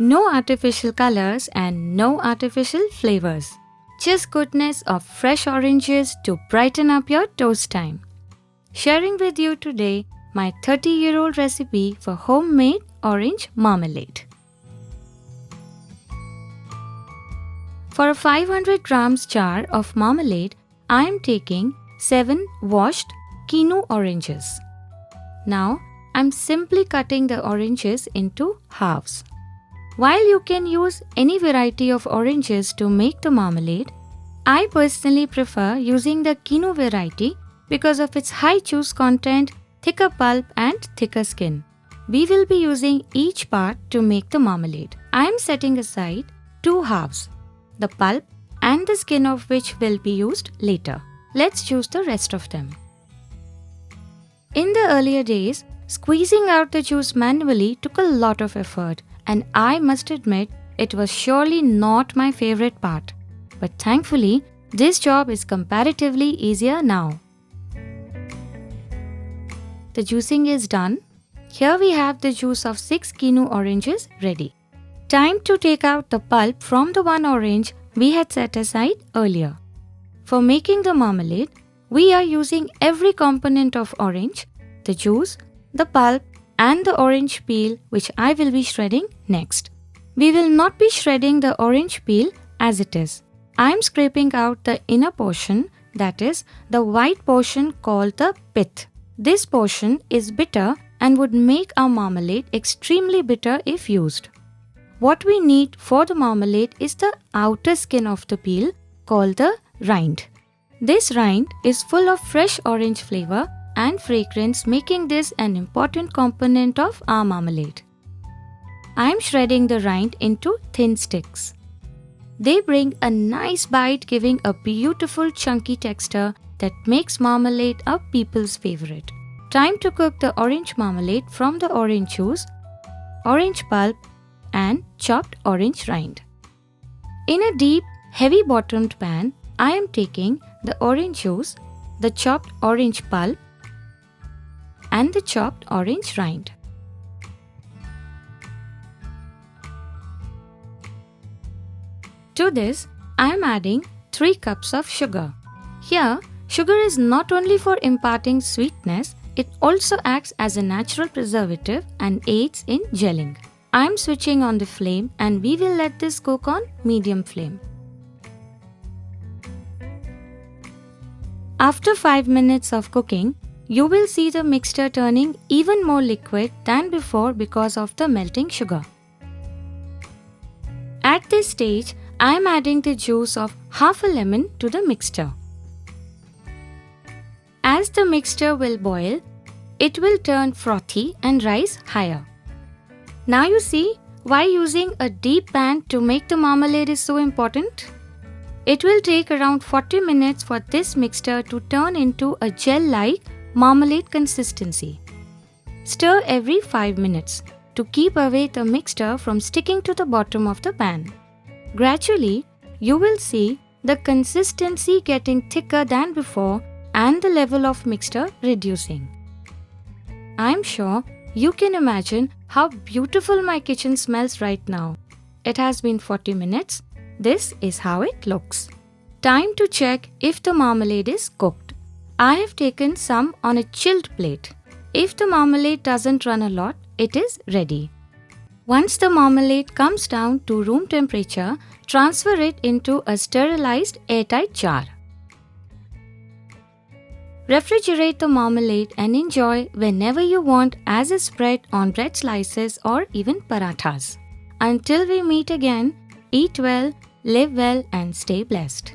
No artificial colors and no artificial flavors. Just goodness of fresh oranges to brighten up your toast time. Sharing with you today my 30-year-old recipe for homemade orange marmalade. For a 500 grams jar of marmalade, I am taking 7 washed Kinu oranges. Now, I am simply cutting the oranges into halves. While you can use any variety of oranges to make the marmalade, I personally prefer using the Kinu variety because of its high juice content, thicker pulp and thicker skin. We will be using each part to make the marmalade. I am setting aside 2 halves, the pulp and the skin of which will be used later. Let's choose the rest of them. In the earlier days, squeezing out the juice manually took a lot of effort, and I must admit it was surely not my favorite part. But thankfully, this job is comparatively easier now. The juicing is done. Here we have the juice of 6 Kinu oranges ready. Time to take out the pulp from the one orange we had set aside earlier. For making the marmalade, we are using every component of orange, the juice, the pulp and the orange peel, which I will be shredding next. We will not be shredding the orange peel as it is. I am scraping out the inner portion, that is, the white portion called the pith. This portion is bitter and would make our marmalade extremely bitter if used. What we need for the marmalade is the outer skin of the peel called the rind. This rind is full of fresh orange flavor and fragrance, making this an important component of our marmalade. I am shredding the rind into thin sticks. They bring a nice bite, giving a beautiful chunky texture that makes marmalade a people's favorite. Time to cook the orange marmalade from the orange juice, orange pulp and chopped orange rind. In a deep, heavy-bottomed pan, I am taking the orange juice, the chopped orange pulp and the chopped orange rind. To this, I am adding 3 cups of sugar. Here, sugar is not only for imparting sweetness, it also acts as a natural preservative and aids in gelling. I am switching on the flame and we will let this cook on medium flame. After 5 minutes of cooking, you will see the mixture turning even more liquid than before because of the melting sugar. At this stage, I am adding the juice of half a lemon to the mixture. As the mixture will boil, it will turn frothy and rise higher. Now you see why using a deep pan to make the marmalade is so important? It will take around 40 minutes for this mixture to turn into a gel-like marmalade consistency. Stir every 5 minutes to keep away the mixture from sticking to the bottom of the pan. Gradually, you will see the consistency getting thicker than before and the level of mixture reducing. I am sure you can imagine how beautiful my kitchen smells right now. It has been 40 minutes. This is how it looks. Time to check if the marmalade is cooked. I have taken some on a chilled plate. If the marmalade doesn't run a lot, it is ready. Once the marmalade comes down to room temperature, transfer it into a sterilized airtight jar. Refrigerate the marmalade and enjoy whenever you want as a spread on bread slices or even parathas. Until we meet again, eat well, live well and stay blessed.